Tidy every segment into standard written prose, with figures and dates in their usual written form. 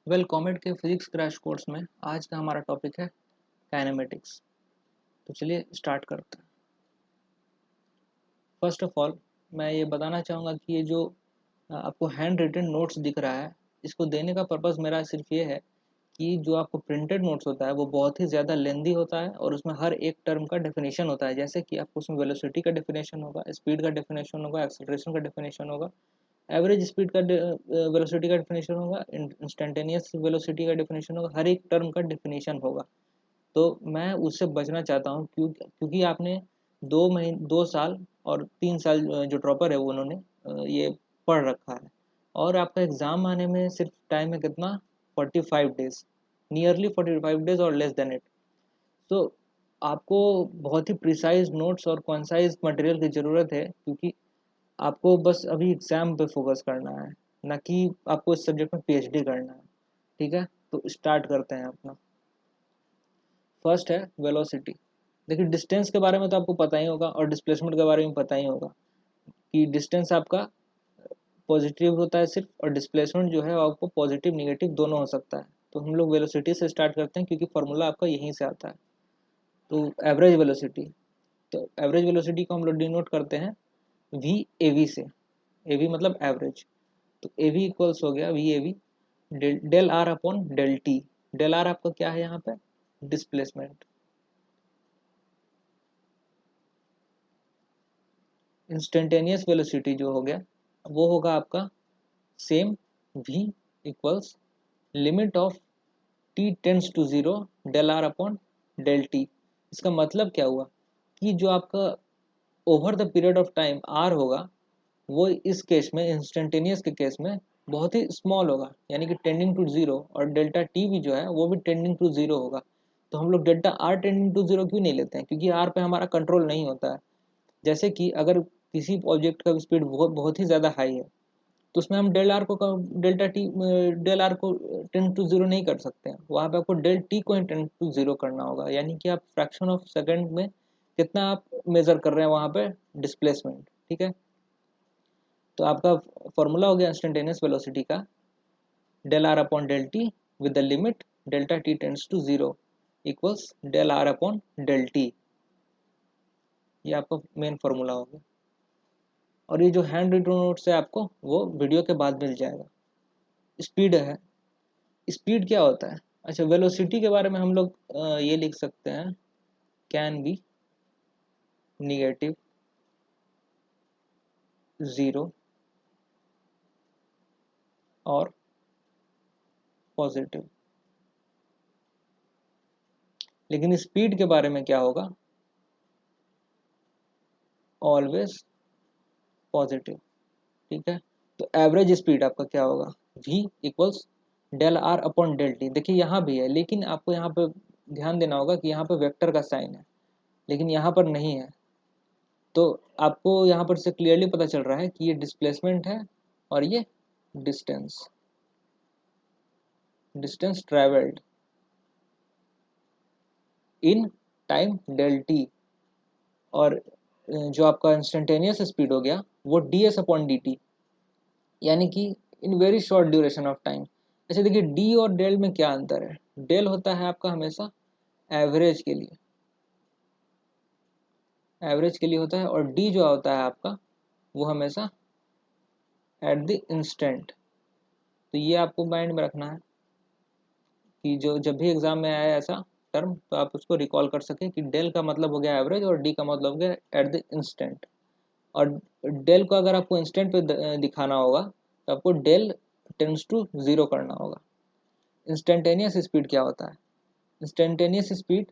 Comet के physics crash course में आज का हमारा टॉपिक है काइनेमेटिक्स। तो चलिए स्टार्ट करते हैं। फर्स्ट ऑफ ऑल मैं ये बताना चाहूँगा कि ये जो आपको हैंड रिटन नोट्स दिख रहा है, इसको देने का पर्पज़ मेरा सिर्फ ये है कि जो आपको प्रिंटेड नोट्स होता है वो बहुत ही ज़्यादा लेंदी होता है और उसमें हर एक टर्म का डेफिनेशन होता है। जैसे कि आपको उसमें वेलोसिटी का डेफिनेशन होगा, स्पीड का डेफिनेशन होगा, एक्सेलरेशन का डेफिनेशन होगा, एवरेज स्पीड का वेलोसिटी का डेफिनेशन होगा, इंस्टेंटेनियस वेलोसिटी का डेफिनेशन होगा, हर एक टर्म का डेफिनेशन होगा। तो मैं उससे बचना चाहता हूँ क्योंकि आपने 2 साल और 3 साल जो ड्रॉपर है वो उन्होंने ये पढ़ रखा है और आपका एग्ज़ाम आने में सिर्फ टाइम है कितना, 45 डेज, नियरली 45 डेज और लेस देन इट। तो आपको बहुत ही प्रिसाइज नोट्स और कॉन्साइज मटेरियल की ज़रूरत है क्योंकि आपको बस अभी एग्ज़ाम पे फोकस करना है, ना कि आपको इस सब्जेक्ट में पीएचडी करना है। ठीक है, तो स्टार्ट करते हैं अपना। फर्स्ट है वेलोसिटी। देखिए डिस्टेंस के बारे में तो आपको पता ही होगा और डिस्प्लेसमेंट के बारे में पता ही होगा कि डिस्टेंस आपका पॉजिटिव होता है सिर्फ, और डिस्प्लेसमेंट जो है आपको पॉजिटिव निगेटिव दोनों हो सकता है। तो हम लोग वेलोसिटी से स्टार्ट करते हैं क्योंकि फार्मूला आपका यहीं से आता है। तो एवरेज वेलोसिटी, तो एवरेज वेलोसिटी को हम लोग डिनोट करते हैं वी ए वी से। ए वी मतलब एवरेज, तो ए वी इक्वल्स हो गया v a v del r upon del t. Del r आपका क्या है यहाँ पे, डिस्प्लेसमेंट। इंस्टेंटेनियस वेलोसिटी जो हो गया वो होगा आपका same v equals limit of t tends to zero del r upon del t. इसका मतलब क्या हुआ कि जो आपका over the period of time r होगा वो इस केस में, इंस्टेंटेनियस के केस में, बहुत ही स्मॉल होगा, यानी कि टेंडिंग टू जीरो, और डेल्टा टी भी जो है वो भी टेंडिंग टू जीरो होगा। तो हम लोग delta r tending to zero क्यों नहीं लेते हैं, क्योंकि आर पे हमारा कंट्रोल नहीं होता है। जैसे कि अगर किसी ऑब्जेक्ट का स्पीड बहुत बहुत ही ज़्यादा हाई है तो उसमें हम डेल आर को 10 to 0 नहीं कर सकते हैं, वहाँ पे आपको डेल टी को ही 10 to 0 करना होगा, यानी कि आप फ्रैक्शन ऑफ सेकंड में कितना आप मेजर कर रहे हैं वहाँ पे डिस्प्लेसमेंट। ठीक है, तो आपका फॉर्मूला हो गया इंस्टेंटेनियस वेलोसिटी का del r upon del T with the limit delta T tends to zero equals del r upon del t. ये आपका मेन फॉर्मूला हो गया, और ये जो हैंड रिटन नोट्स है आपको वो वीडियो के बाद मिल जाएगा। स्पीड है, स्पीड क्या होता है, अच्छा वेलोसिटी के बारे में हम लोग ये लिख सकते हैं, कैन बी निगेटिव, ज़ीरो और पॉजिटिव। लेकिन स्पीड के बारे में क्या होगा, ऑलवेज पॉजिटिव। ठीक है, तो एवरेज स्पीड आपका क्या होगा, v equals del r upon del t. देखिए यहाँ भी है, लेकिन आपको यहाँ पे ध्यान देना होगा कि यहाँ पे वेक्टर का साइन है लेकिन यहाँ पर नहीं है। तो आपको यहाँ पर से क्लियरली पता चल रहा है कि ये डिस्प्लेसमेंट है और ये distance, distance travelled in time del t. और जो आपका इंस्टेंटेनियस स्पीड हो गया वो d S upon D T, यानी कि in very short duration of time. अच्छा देखिए डी और डेल में क्या अंतर है, डेल होता है आपका हमेशा एवरेज के लिए, एवरेज के लिए होता है, और डी जो होता है आपका वो हमेशा एट द इंस्टेंट। तो ये आपको माइंड में रखना है कि जो जब भी एग्जाम में आया ऐसा टर्म तो आप उसको रिकॉल कर सकें कि डेल का मतलब हो गया एवरेज और डी का मतलब हो गया एट द इंस्टेंट। और डेल को अगर आपको इंस्टेंट पे दिखाना होगा तो आपको डेल टेंड्स टू ज़ीरो करना होगा। इंस्टेंटेनियस स्पीड क्या होता है, इंस्टेंटेनियस स्पीड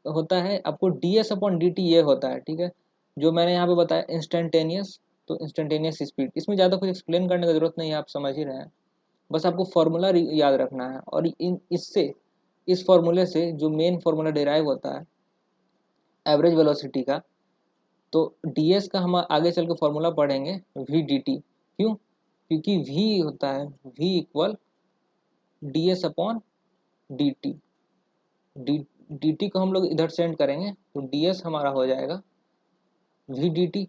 होता है आपको D S upon D T, ये होता है। ठीक है, जो मैंने यहाँ पे बताया इंस्टेंटेनियस, तो इंस्टेंटेनियस स्पीड, इसमें ज़्यादा कुछ एक्सप्लेन करने की जरूरत नहीं है, आप समझ ही रहे हैं। बस आपको फार्मूला याद रखना है, और इन इससे इस फार्मूले से जो मेन फार्मूला डिराइव होता है एवरेज वेलोसिटी का, तो ds का हम आगे चल के फॉर्मूला पढ़ेंगे वी डी टी। क्यों, क्योंकि v होता है v equal D S upon D T. D T को हम लोग इधर सेंड करेंगे तो डी एस हमारा हो जाएगा वी डी टी,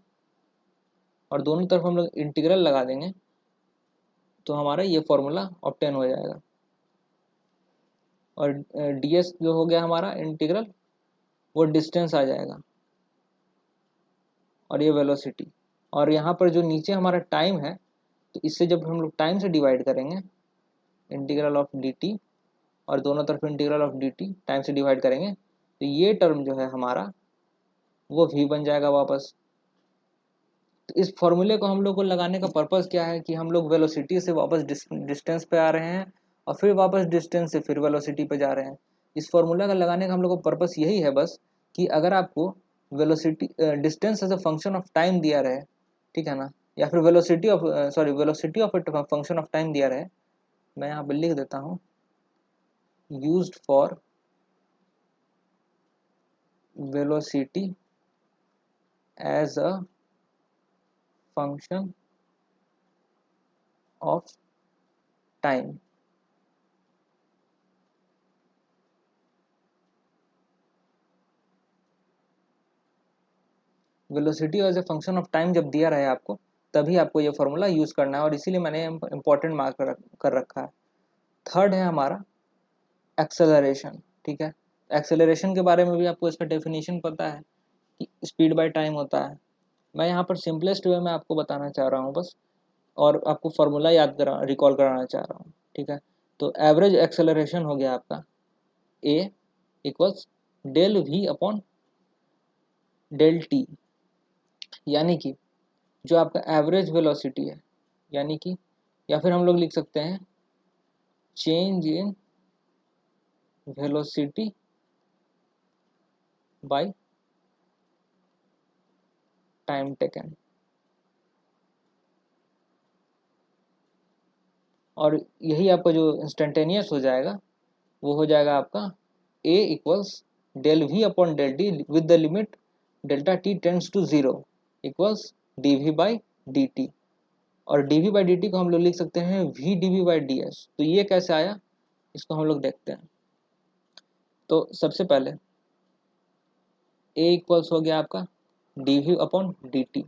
और दोनों तरफ हम लोग इंटीग्रल लगा देंगे तो हमारा ये फॉर्मूला ऑब्टेन हो जाएगा। और ds जो हो गया हमारा इंटीग्रल, वो डिस्टेंस आ जाएगा, और ये वेलोसिटी। और यहाँ पर जो नीचे हमारा टाइम है, तो इससे जब हम लोग टाइम से डिवाइड करेंगे, इंटीग्रल ऑफ dt, और दोनों तरफ इंटीग्रल ऑफ dt टाइम से डिवाइड करेंगे, तो ये टर्म जो है हमारा वो v बन जाएगा वापस। तो इस फॉर्मूले को हम लोग को लगाने का पर्पस क्या है कि हम लोग वेलोसिटी से वापस डिस्टेंस पे आ रहे हैं, और फिर वापस डिस्टेंस से फिर वेलोसिटी पे जा रहे हैं। इस फॉर्मूला का लगाने का हम लोग को पर्पस यही है बस, कि अगर आपको velocity distance as a function of time दिया रहे, ठीक है ना, या फिर velocity of a function of time दिया रहे, मैं यहाँ पर लिख देता हूँ, used for velocity as a function of time. Velocity as a function of time जब दिया रहे आपको, तभी आपको ये फॉर्मूला यूज करना है, और इसीलिए मैंने इंपॉर्टेंट मार्क कर रखा है। थर्ड है हमारा एक्सेलरेशन, ठीक है। एक्सेलरेशन के बारे में भी आपको इसका डेफिनेशन पता है कि स्पीड बाय टाइम होता है। मैं यहाँ पर सिंपलेस्ट वे में आपको बताना चाह रहा हूँ बस, और आपको फार्मूला याद करा रिकॉल कराना चाह रहा हूँ, ठीक है। तो एवरेज एक्सेलरेशन हो गया आपका A equals del V upon del T, यानी कि जो आपका एवरेज वेलोसिटी है, यानी कि, या फिर हम लोग लिख सकते हैं change in velocity by time taken. और यही आपका जो इंस्टेंटेनियस हो जाएगा, वो हो जाएगा आपका A equals del V upon del T with the limit delta T tends to zero equals D we by D T. और D we by D T को हम लोग लिख सकते हैं we D we by D S. तो ये कैसे आया, इसको हम लोग देखते हैं। तो सबसे पहले ए इक्वल्स हो गया आपका d v upon D t.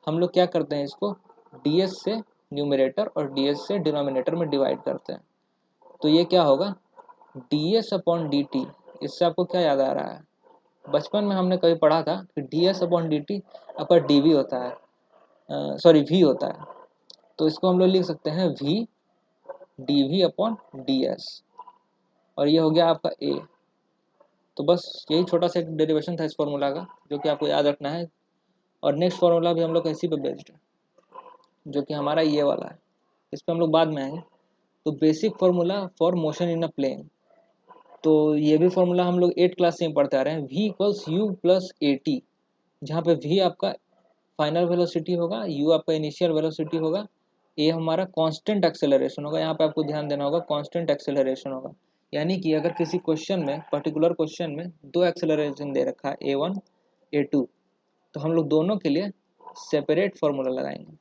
हम लोग क्या करते हैं, इसको डी एस से न्यूमरेटर और डी एस से डिनोमिनेटर में डिवाइड करते हैं। तो ये क्या होगा, d S upon D t. इससे आपको क्या याद आ रहा है, बचपन में हमने कभी पढ़ा था कि D S upon D T आपका डी वी होता है, सॉरी वी होता है। तो इसको हम लोग लिख सकते हैं we D v upon D s, और ये हो गया आपका ए। तो बस यही छोटा सा एक डेरिवेशन था इस फॉर्मूला का, जो कि आपको याद रखना है। और नेक्स्ट फॉर्मूला भी हम लोग इसी पे बेस्ड है, जो कि हमारा ये वाला है, इस पर हम लोग बाद में आएंगे। तो basic formula for motion in a plane, तो ये भी फार्मूला हम लोग 8 क्लास से ही पढ़ते आ रहे हैं, v equals you plus A T, जहाँ पे v आपका फाइनल वेलोसिटी होगा, u आपका इनिशियल वेलोसिटी होगा, a हमारा कांस्टेंट एक्सेलरेशन होगा। यहाँ पे आपको ध्यान देना होगा, कांस्टेंट एक्सेलरेशन होगा। यानी कि अगर किसी क्वेश्चन में, पर्टिकुलर क्वेश्चन में दो एक्सेलरेशन दे रखा है a1 a2, तो हम लोग दोनों के लिए सेपरेट फार्मूला लगाएंगे।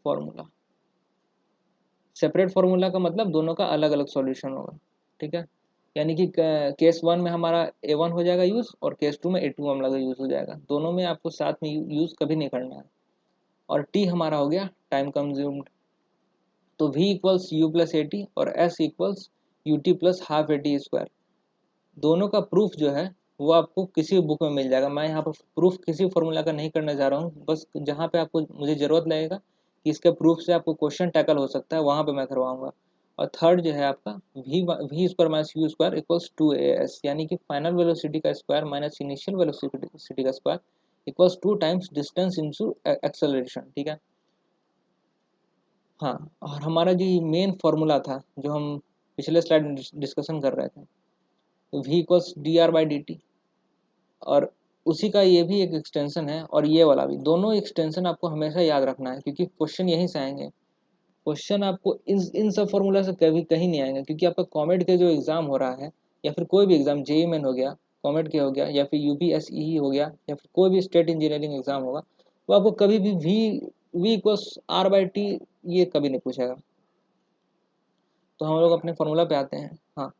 फार्मूला सेपरेट फार्मूला का मतलब दोनों का अलग अलग सॉल्यूशन होगा, ठीक है। यानी कि केस 1 में हमारा a1 हो जाएगा यूज़, और केस 2 में a2 हम लोग यूज़ हो जाएगा। दोनों में आपको साथ में यूज़ कभी नहीं करना है। और t हमारा हो गया टाइम कंज्यूम्ड। तो v equals you plus A T और s equals you T plus half A T square. दोनों का प्रूफ जो है वो आपको किसी बुक में मिल जाएगा। मैं यहाँ पर प्रूफ किसी फॉर्मूला का नहीं करने जा रहा हूँ, बस जहाँ पे आपको मुझे ज़रूरत लगेगा कि इसके प्रूफ से आपको क्वेश्चन टैकल हो सकता है, वहाँ पे मैं करवाऊंगा। और थर्ड जो है आपका v square minus you square equals to a s, यानी कि फाइनल वेलोसिटी का स्क्वायर माइनस इनिशियल वेलोसिटी का square equals 2 times distance into acceleration, ठीक है। हाँ, और हमारा जो मेन फार्मूला था, जो हम पिछले स्लाइड में डिस्कशन कर रहे थे, तो v equals D r by D T, और उसी का ये भी एक एक्सटेंशन है, और ये वाला भी। दोनों एक्सटेंशन आपको हमेशा याद रखना है, क्योंकि क्वेश्चन यहीं से आएंगे। क्वेश्चन आपको इन सब फॉर्मूला से कभी कहीं नहीं आएंगे, क्योंकि आपका कॉमेड के जो एग्जाम हो रहा है, या फिर कोई भी एग्जाम, जेई मेन हो गया, कॉमेड के हो गया, या फिर यूपीएसई हो गया, या फिर कोई भी स्टेट इंजीनियरिंग एग्जाम होगा, वो आपको कभी भी v equals r by t ये कभी नहीं पूछेगा। तो हम लोग अपने फॉर्मूला पे आते हैं। हाँ,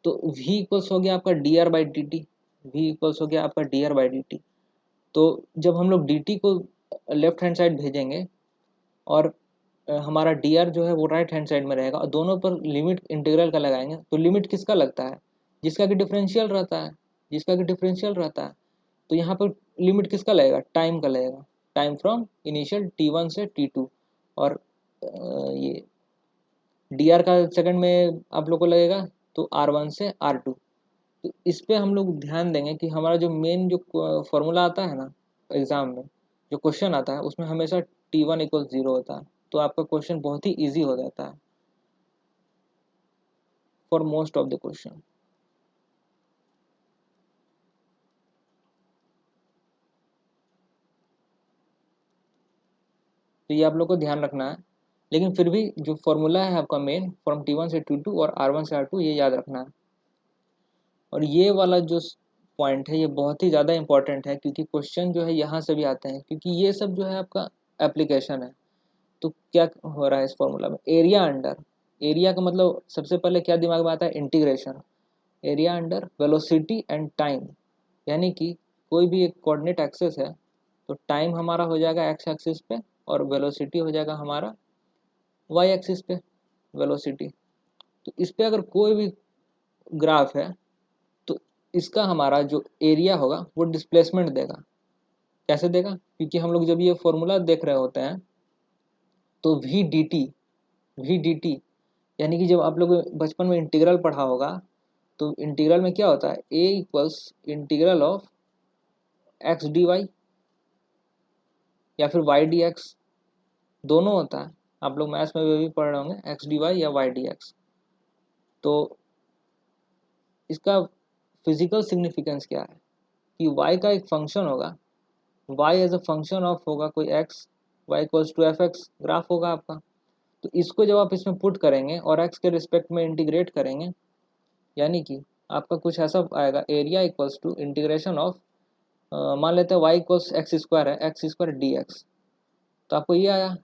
तो v इक्वल्स हो गया आपका d r by D t, v equals हो गया आपका d r by D T. तो जब हम लोग dt को लेफ्ट हैंड साइड भेजेंगे, और हमारा डी आर जो है वो राइट हैंड साइड में रहेगा और दोनों पर लिमिट इंटीग्रल का लगाएंगे, तो लिमिट किसका लगता है? जिसका कि डिफरेंशियल रहता है, जिसका कि डिफरेंशियल रहता है। तो यहाँ पर लिमिट किसका लगेगा? टाइम का लगेगा, टाइम फ्रॉम इनिशियल t1 से t2। और ये डी आर का सेकंड में आप लोग को लगेगा तो r1 से r2। तो इस पे हम लोग ध्यान देंगे कि हमारा जो मेन जो फॉर्मूला आता है ना एग्जाम में, जो क्वेश्चन आता है उसमें हमेशा t1 इक्वल 0 होता है। तो आपका क्वेश्चन बहुत ही ईजी हो जाता है for most of the question. तो ये आप लोग को ध्यान रखना है, लेकिन फिर भी जो फॉर्मूला है आपका मेन फ्रॉम t1 से t2 और r1 से r2 ये याद रखना है। और ये वाला जो पॉइंट है ये बहुत ही ज़्यादा इंपॉर्टेंट है, क्योंकि क्वेश्चन जो है यहाँ से भी आते हैं, क्योंकि ये सब जो है आपका एप्लीकेशन है। तो क्या हो रहा है इस फॉर्मूला में? एरिया अंडर, एरिया का मतलब सबसे पहले क्या दिमाग में आता है? Integration. Area under velocity and time, यानी कि कोई भी एक कोऑर्डिनेट एक्सिस है तो टाइम हमारा हो जाएगा एक्स एक्सिस पे और वेलोसिटी हो जाएगा हमारा वाई एक्सिस पे, वेलोसिटी। तो इस पे अगर कोई भी ग्राफ है तो इसका हमारा जो एरिया होगा वो डिस्प्लेसमेंट देगा। कैसे देगा? क्योंकि हम लोग जब ये फॉर्मूला देख रहे होते हैं तो वी डी टी, यानी कि जब आप लोग बचपन में इंटीग्रल पढ़ा होगा तो इंटीग्रल में क्या होता है? A equals integral of X D Y या फिर वाई डी एक्स, दोनों होता है। आप लोग मैथ्स में भी पढ़ रहे होंगे एक्स डी वाई या वाई डी एक्स। तो इसका फिजिकल सिग्निफिकेंस क्या है कि y का एक फंक्शन होगा, y as a function of होगा कोई x, y equals to f x graph होगा आपका। तो इसको जब आप इसमें पुट करेंगे और x के रिस्पेक्ट में इंटीग्रेट करेंगे, यानी कि आपका कुछ ऐसा आएगा, area equals to integration of, मान लेते हैं y इक्वल्स एक्स स्क्वायर है, एक्स स्क्वायर डी एक्स। तो आपको ये आया,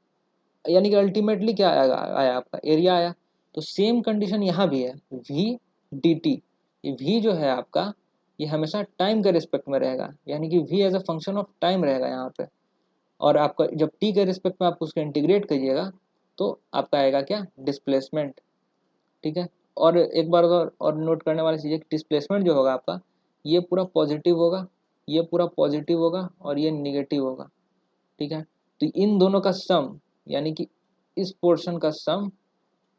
यानी कि अल्टीमेटली क्या आएगा? आया आपका एरिया आया। तो सेम कंडीशन यहाँ भी है, वी डी टी। ये वी जो है आपका ये हमेशा टाइम के रिस्पेक्ट में रहेगा, यानी कि v as a function of time रहेगा यहाँ पे। और आपका जब टी के रिस्पेक्ट में आप उसको इंटीग्रेट करिएगा तो आपका आएगा क्या? डिस्प्लेसमेंट। ठीक है। और एक बार और नोट करने वाली चीज़ है कि डिस्प्लेसमेंट जो होगा आपका ये पूरा पॉजिटिव होगा, ये पूरा पॉजिटिव होगा और ये निगेटिव होगा। ठीक है। तो इन दोनों का सम, यानी कि इस पोर्शन का सम,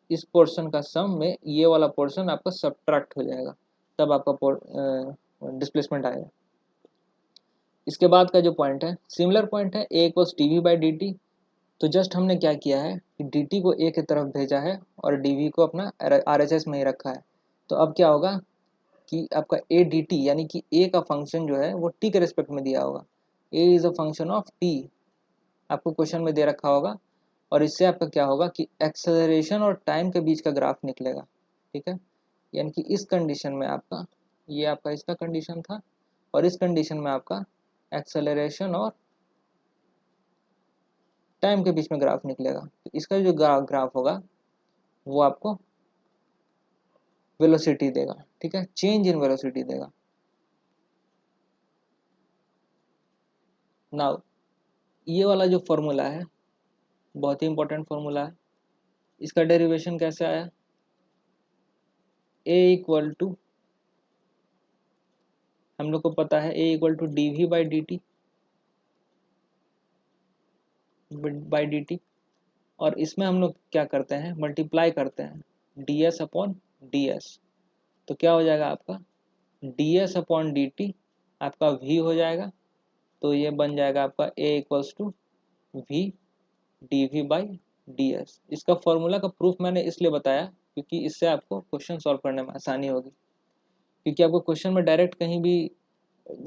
इस पोर्शन का सम में ये वाला पोर्शन आपका सब्ट्रैक्ट हो जाएगा, तब आपका डिस्प्लेसमेंट आएगा। इसके बाद का जो पॉइंट है सिमिलर पॉइंट है, A equals D we by D T. तो जस्ट हमने क्या किया है कि डी टी को ए की तरफ भेजा है और डी वी को अपना आर एच एस में ही रखा है। तो अब क्या होगा कि आपका ए डी टी, यानी कि ए का फंक्शन जो है वो टी के रिस्पेक्ट में दिया होगा। A is a function of T, आपको क्वेश्चन में दे रखा होगा। और इससे आपका क्या होगा कि एक्सेलरेशन और टाइम के बीच का ग्राफ निकलेगा। ठीक है। यानी कि इस कंडीशन में आपका, ये आपका इसका कंडीशन था और इस कंडीशन में आपका एक्सेलरेशन और टाइम के बीच में ग्राफ निकलेगा। तो इसका जो ग्राफ होगा वो आपको वेलोसिटी देगा। ठीक है, चेंज इन वेलोसिटी देगा। नाउ ये वाला जो फॉर्मूला है बहुत ही इंपॉर्टेंट फॉर्मूला है। इसका डेरिवेशन कैसे आया? ए इक्वल टू, हम लोग को पता है A equal to D we by D T, by D T. और इसमें हम लोग क्या करते हैं? मल्टीप्लाई करते हैं D S upon D S. तो क्या हो जाएगा आपका? D S upon D T आपका वी हो जाएगा। तो ये बन जाएगा आपका A equals to V D we by D S. इसका फॉर्मूला का प्रूफ मैंने इसलिए बताया क्योंकि इससे आपको क्वेश्चन सॉल्व करने में आसानी होगी। क्योंकि आपको क्वेश्चन में डायरेक्ट कहीं भी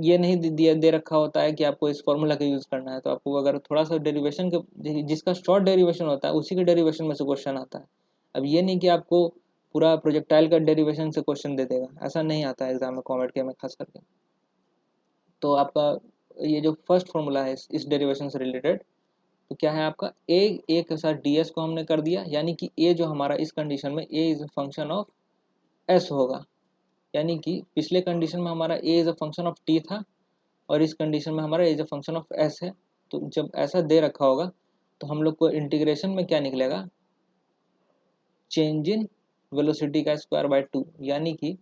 ये नहीं दिया दे रखा होता है कि आपको इस फॉर्मूला का यूज़ करना है। तो आपको अगर थोड़ा सा डेरिवेशन के, जिसका शॉर्ट डेरिवेशन होता है उसी के डेरिवेशन में से क्वेश्चन आता है। अब ये नहीं कि आपको पूरा प्रोजेक्टाइल का डेरिवेशन से क्वेश्चन दे देगा, ऐसा नहीं आता है एग्जाम में, कॉमेड के में खास करके। तो आपका ये जो फर्स्ट फॉर्मूला है इस डेरिवेशन से रिलेटेड, तो क्या है आपका ए के साथ डी एस को हमने कर दिया, यानी कि ए जो हमारा इस कंडीशन में A is a function of S होगा। यानी कि पिछले कंडीशन में हमारा A is a function of T था और इस कंडीशन में हमारा A is a function of S है। तो जब ऐसा दे रखा होगा तो हम लोग को इंटीग्रेशन में क्या निकलेगा, चेंज इन वेलोसिटी का स्क्वायर बाय 2, यानी कि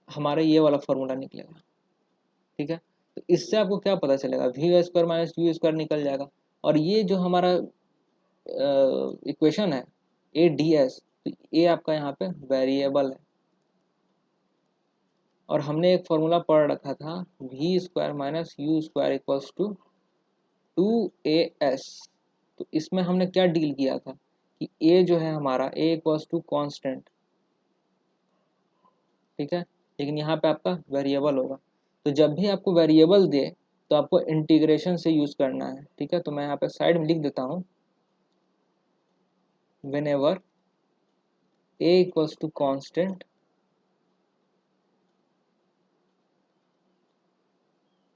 हमारा ये वाला फॉर्मूला निकलेगा। ठीक है, तो इससे आपको क्या पता चलेगा, v square minus you square निकल जाएगा। और ये जो हमारा इक्वेशन है ए डी एस, तो ये आपका यहाँ पे वेरिएबल है। और हमने एक फॉर्मूला पढ़ रखा था, v square minus you square equals to 2as। तो इसमें हमने क्या डील किया था कि a जो है हमारा a इक्वल्स टू कॉन्स्टेंट, ठीक है, लेकिन यहाँ पे आपका वेरिएबल होगा। तो जब भी आपको वेरिएबल दे तो आपको इंटीग्रेशन से यूज करना है। ठीक है, तो मैं यहाँ पे साइड में लिख देता हूँ, whenever a equals to constant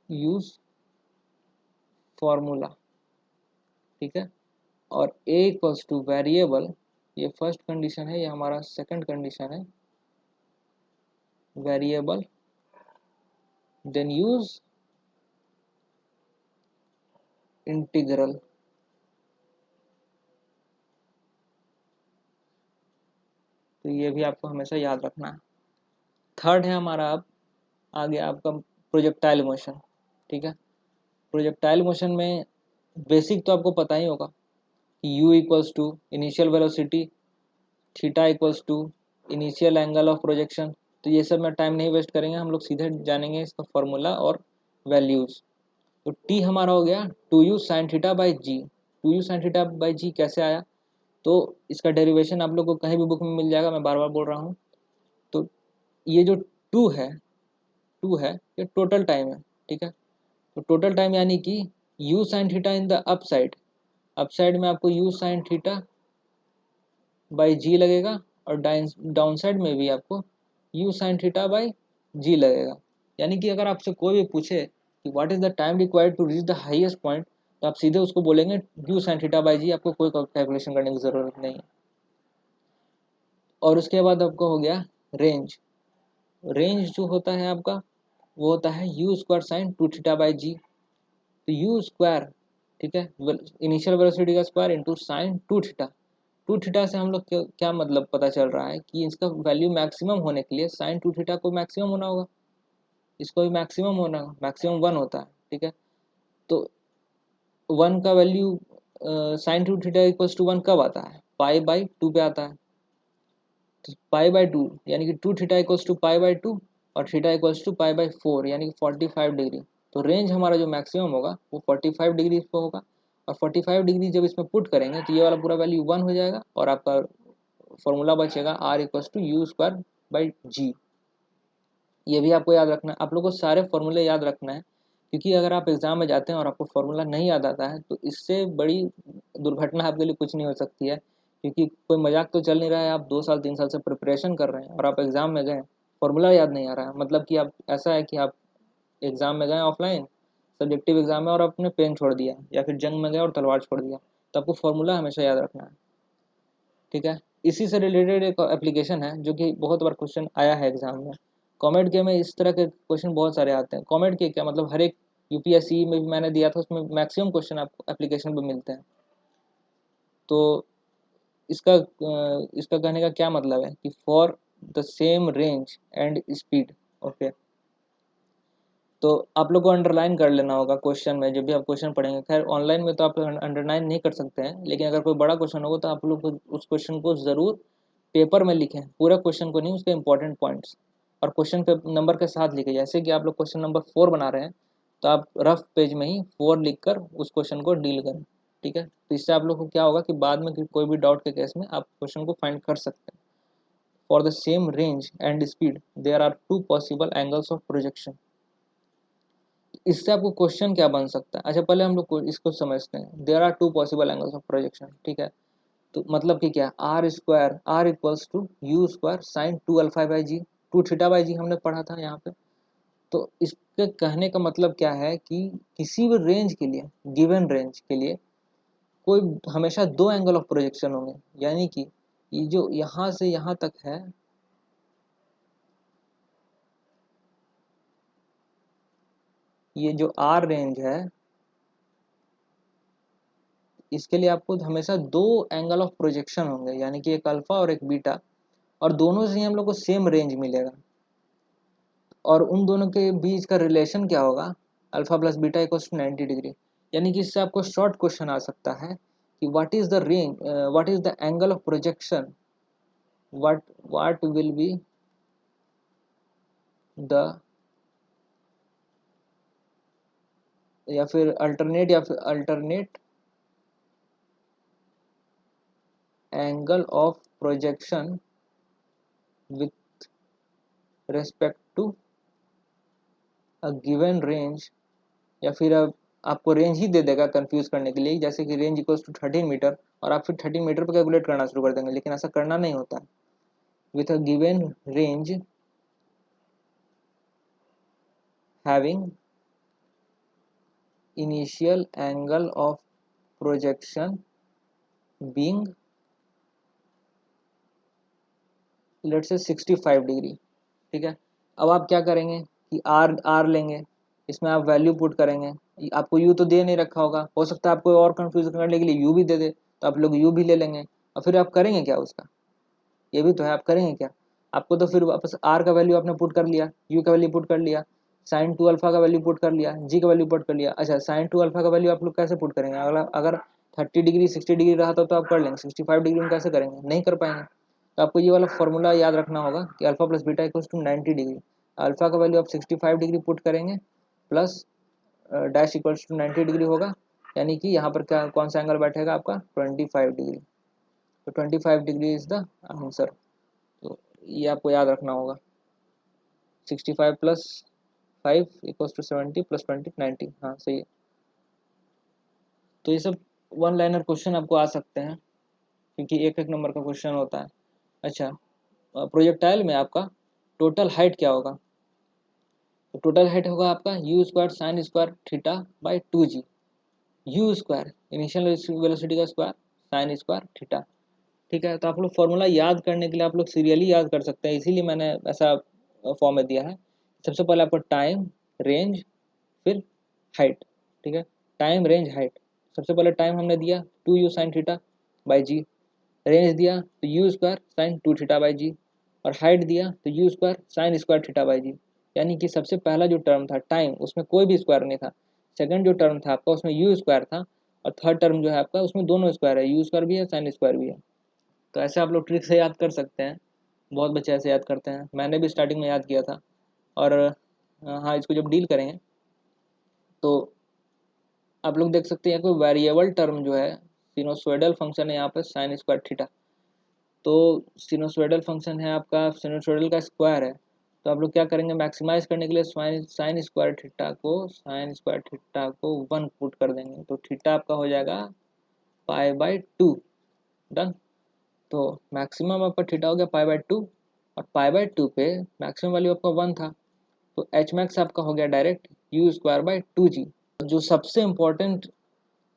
use formula। ठीक है, और a equals to वेरिएबल, ये फर्स्ट कंडीशन है, ये हमारा सेकंड कंडीशन है, वेरिएबल देन यूज इंटीग्रल। तो ये भी आपको हमेशा याद रखना है। थर्ड है हमारा अब आ गया आपका प्रोजेक्टाइल मोशन। ठीक है, प्रोजेक्टाइल मोशन में बेसिक तो आपको पता ही होगा कि u equals to initial velocity, theta equals to initial angle of projection. तो ये सब में टाइम नहीं वेस्ट करेंगे, हम लोग सीधे जानेंगे इसका फॉर्मूला और वैल्यूज। तो t हमारा हो गया 2u sine theta by G. 2u sine theta by G कैसे आया, तो इसका डेरिवेशन आप लोग को कहीं भी बुक में मिल जाएगा, मैं बार बार बोल रहा हूँ। तो ये जो टू है, टू है ये टोटल टाइम है। ठीक है, तो टोटल टाइम यानी कि u sine theta in the up side, up side में आपको u sine theta by g लगेगा, और डाउन साइड में भी आपको u sine theta by g लगेगा। यानी कि अगर आपसे कोई भी पूछे कि what is the time required to reach the highest point, तो आप सीधे उसको बोलेंगे u sine theta by g, आपको कोई कैलकुलेशन करने की जरूरत नहीं है। और उसके बाद आपको हो गया रेंज। रेंज जो होता है आपका वो होता है u square sine 2 theta by G. तो u स्क्वायर, ठीक है, इनिशियल वेलोसिटी का square into sine 2 theta. 2 theta से हम लोग क्या मतलब पता चल रहा है कि इसका वैल्यू मैक्सिमम होने के लिए साइन 2 थीटा को मैक्सिमम होना होगा, इसको भी मैक्सिमम होना होगा, मैक्सिमम 1 होता है। ठीक है, तो 1 का value sine 2 theta equals to 1 कब आता है, पाई बाई 2 पे आता है। तो पाई बाई 2 यानी कि 2 theta equals to pi by 2, और theta equals to pi by 4 यानी कि 45 डिग्री। तो रेंज हमारा जो मैक्सिमम होगा वो 45 डिग्री पे होगा, और 45 डिग्री जब इसमें पुट करेंगे तो ये वाला पूरा वैल्यू 1 हो जाएगा, और आपका फॉर्मूला बचेगा R equals to U square by G. ये भी आपको याद रखना है, आप लोग को सारे फॉर्मूले याद रखना है, क्योंकि अगर आप एग्जाम में जाते हैं और आपको फॉर्मूला नहीं याद आता है तो इससे बड़ी दुर्घटना आपके लिए कुछ नहीं हो सकती है। क्योंकि कोई मजाक तो चल नहीं रहा है, आप 2 साल 3 साल से प्रिपरेशन कर रहे हैं और आप एग्जाम में गए, फॉर्मूला याद नहीं आ रहा है, मतलब कि आप ऐसा है कि आप एग्जाम में गए ऑफलाइन, सब्जेक्टिव एग्जाम में, और आपने पेन छोड़ दिया, या फिर जंग में गए और तलवार छोड़ दिया, तो आपको फॉर्मूला हमेशा याद रखना है। ठीक है, इसी से रिलेटेड एक एप्लीकेशन है जो कि बहुत बार क्वेश्चन आया है एग्जाम में। कॉमेड के में इस तरह के क्वेश्चन बहुत सारे आते हैं। कॉमेड के क्या मतलब, हर एक यूपीएससी में भी मैंने दिया था, उसमें मैक्सिमम क्वेश्चन आपको एप्लीकेशन पे मिलते हैं। तो इसका कहने का क्या मतलब है कि for the same range and speed. Okay, तो आप लोग को अंडरलाइन कर लेना होगा क्वेश्चन में, जब भी आप क्वेश्चन पढ़ेंगे। खैर ऑनलाइन में तो आप अंडरलाइन नहीं कर सकते हैं, लेकिन अगर कोई बड़ा क्वेश्चन होगा तो आप लोग उस क्वेश्चन को ज़रूर पेपर में लिखें, पूरा क्वेश्चन को नहीं, उसके इंपॉर्टेंट पॉइंट्स, और क्वेश्चन पे नंबर के साथ लिखें। जैसे कि आप लोग क्वेश्चन नंबर 4 बना रहे हैं, तो आप रफ पेज में ही 4 लिख कर उस क्वेश्चन को डील करें। ठीक है, तो इससे आप लोग को क्या होगा कि बाद में कोई भी डाउट के केस में आप क्वेश्चन को फाइंड कर सकते हैं। For the same range and speed there are 2 possible angles of projection. इससे आपको क्वेश्चन क्या बन सकता है, अच्छा पहले हम लोग इसको समझते हैं। There are 2 possible angles of projection. ठीक है, तो मतलब कि क्या, R square, R equals to U square sine 2 alpha by G, 2 theta by G हमने पढ़ा था यहाँ पे। तो इसके कहने का मतलब क्या है कि किसी भी रेंज के लिए, गिवन रेंज के लिए कोई हमेशा 2 एंगल ऑफ प्रोजेक्शन होंगे। यानी कि ये जो यहाँ से यहाँ तक है, ये जो आर रेंज है, इसके लिए आपको हमेशा दो एंगल ऑफ प्रोजेक्शन होंगे, यानी कि एक अल्फा और एक बीटा, और दोनों से ही हम लोग को सेम रेंज मिलेगा। और उन दोनों के बीच का रिलेशन क्या होगा, alpha plus beta equals to 90 degree. यानी कि इससे आपको शॉर्ट क्वेश्चन आ सकता है कि what is the range, what is the angle of projection, what will be the, या फिर alternate angle of projection with respect to a given range. या फिर अब आपको रेंज ही दे देगा कंफ्यूज करने के लिए, जैसे कि रेंज इक्वल्स टू 13 मीटर, और आप फिर 13 मीटर पर कैलकुलेट करना शुरू कर देंगे, लेकिन ऐसा करना नहीं होता है। With a given range having initial angle of projection being let's say 65 degree. ठीक है, अब आप क्या करेंगे कि आर लेंगे, इसमें आप वैल्यू पुट करेंगे। आपको यू तो दे नहीं रखा होगा, हो सकता है आपको और कंफ्यूज करने के लिए यू भी दे दे, तो आप लोग यू भी ले लेंगे। और फिर आप करेंगे क्या उसका, ये भी तो है, आप करेंगे क्या। आपको तो फिर वापस आर का वैल्यू आपने पुट कर लिया, यू का वैल्यू पुट कर लिया, साइन टू अल्फा का वैल्यू पुट कर लिया, जी का वैल्यू पुट कर लिया। अच्छा, साइन टू अल्फा का वैल्यू आप लोग कैसे पुट करेंगे, अगर 30 डिग्री 60 डिग्री रहा तो आप कर लेंगे, 65 डिग्री में कैसे करेंगे, नहीं कर पाएंगे। तो आपको ये वाला फॉर्मूला याद रखना होगा कि alpha plus beta equals to 90 degree. Alpha का वैल्यू आप 65 डिग्री पुट करेंगे, plus dash equals to 90 degree होगा, यानी कि यहाँ पर क्या कौन सा एंगल बैठेगा आपका 25 डिग्री। तो 25 डिग्री इज द आंसर। तो ये आपको याद रखना होगा, 65 प्लस 5 इक्वल्स टू 70 प्लस 20 90। हाँ सही है। तो ये सब वन लाइनर क्वेश्चन आपको आ सकते हैं, क्योंकि एक एक नंबर का क्वेश्चन होता है। अच्छा, प्रोजेक्टाइल में आपका टोटल हाइट क्या होगा, तो टोटल हाइट होगा आपका you square sine square theta by 2g। You square initial velocity का स्क्वायर, साइन स्क्वायर थीटा। ठीक है, तो आप लोग फॉर्मूला याद करने के लिए आप लोग सीरियली याद कर सकते हैं, इसीलिए मैंने ऐसा फॉर्म में दिया है। सबसे पहले आपको टाइम, रेंज, फिर हाइट। ठीक है, टाइम रेंज हाइट। सबसे पहले टाइम हमने दिया 2u sine theta by G, range दिया तो U square sine 2 theta by G, और हाइट दिया तो U square sine square theta by G. यानी कि सबसे पहला जो टर्म था टाइम, उसमें कोई भी स्क्वायर नहीं था। सेकंड जो टर्म था आपका उसमें यू स्क्वायर था, और थर्ड टर्म जो है आपका उसमें दोनों स्क्वायर है, यू स्क्वायर भी है साइन स्क्वायर भी है। तो ऐसे आप लोग ट्रिक से याद कर सकते हैं, बहुत बच्चे ऐसे याद करते हैं, मैंने भी स्टार्टिंग में याद किया था। और हाँ, इसको जब डील करेंगे तो आप लोग देख सकते हैं कोई वेरिएबल टर्म जो है सिनोसोइडल फंक्शन है यहाँ पे साइन स्क्वायर थीटा। तो सिनोसोइडल फंक्शन है आपका, सिनोसोइडल का स्क्वायर है, तो आप लोग क्या करेंगे मैक्सिमाइज करने के लिए साइन स्क्वायर थीटा को 1 पुट कर देंगे, तो थीटा आपका हो जाएगा π/2। डन। तो मैक्सिमम आपका थीटा हो गया π/2, और π/2 पे मैक्सिमम वैल्यू आपका 1 था, तो एच मैक्स आपका हो गया direct you square by 2g। जो सबसे इम्पोर्टेंट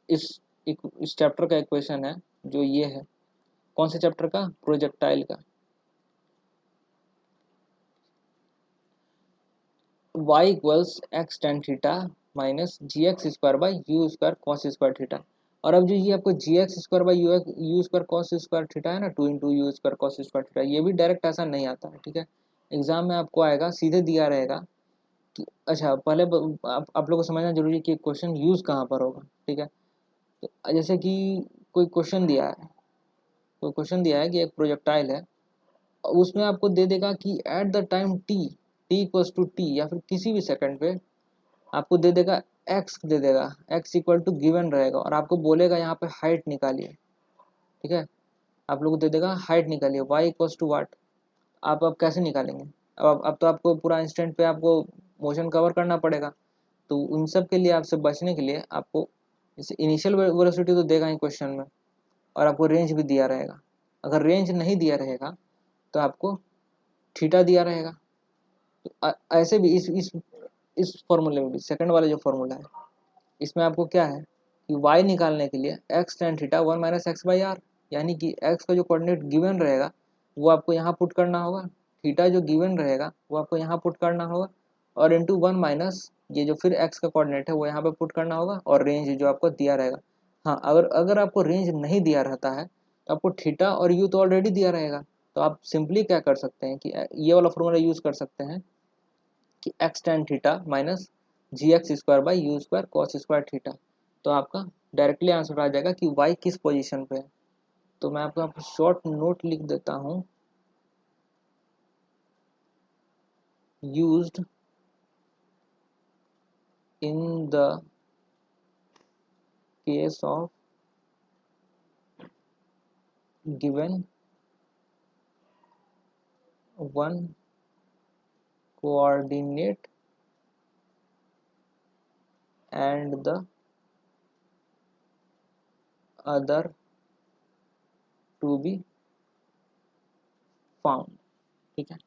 इस इस चैप्टर का इक्वेशन है जो ये है, कौन से चैप्टर का, प्रोजेक्टाइल का। y equals X tan theta minus G X square by U square cos square theta. और अब जो ये आपको G X square by U square cos square theta है ना, 2 into U square cos square theta, ये भी डायरेक्ट ऐसा नहीं आता है। ठीक है, एग्जाम में आपको आएगा सीधे दिया रहेगा कि अच्छा पहले आप लोग को समझना जरूरी है कि क्वेश्चन यूज कहाँ पर होगा। ठीक है, तो जैसे कि कोई क्वेश्चन दिया है, कोई क्वेश्चन दिया है कि एक प्रोजेक्टाइल है, उसमें आपको दे देगा कि at the time T equals to T, या फिर किसी भी सेकंड पे आपको दे देगा एक्स, दे देगा एक्स इक्वल टू गिवन रहेगा, और आपको बोलेगा यहाँ पे हाइट निकालिए। ठीक है, आप लोग को दे देगा हाइट निकालिए, वाई इक्वल्स टू वाट। आप अब कैसे निकालेंगे, अब तो आपको पूरा इंस्टेंट पे आपको मोशन कवर करना पड़ेगा। तो उन सब के लिए, आपसे बचने के लिए आपको जैसे इनिशियल वेलोसिटी तो देगा ही क्वेश्चन में, और आपको रेंज भी दिया रहेगा। अगर रेंज नहीं दिया रहेगा तो आपको थीटा दिया रहेगा। तो ऐसे भी इस फॉर्मूले में भी, सेकंड वाला जो फॉर्मूला है, इसमें आपको क्या है कि y निकालने के लिए X tan theta 1 minus X by R, यानी कि x का जो कोऑर्डिनेट गिवन रहेगा वो आपको यहाँ पुट करना होगा, थीटा जो गिवन रहेगा वो आपको यहाँ पुट करना होगा, और इंटू 1 माइनस ये जो फिर x का कोऑर्डिनेट है वो यहाँ पे पुट करना होगा, और रेंज जो आपको दिया रहेगा। हाँ, अगर अगर आपको रेंज नहीं दिया रहता है तो आपको थीटा और यू तो ऑलरेडी दिया रहेगा, तो आप सिंपली क्या कर सकते हैं कि ये वाला फॉर्मूला यूज कर सकते हैं कि X tan theta minus G X square by U square cos square theta. तो आपका डायरेक्टली आंसर आ जाएगा कि वाई किस पोजीशन पे है। तो मैं आपको शॉर्ट नोट लिख देता हूँ, used in the case of given one coordinate and the other two be found. ठीक है,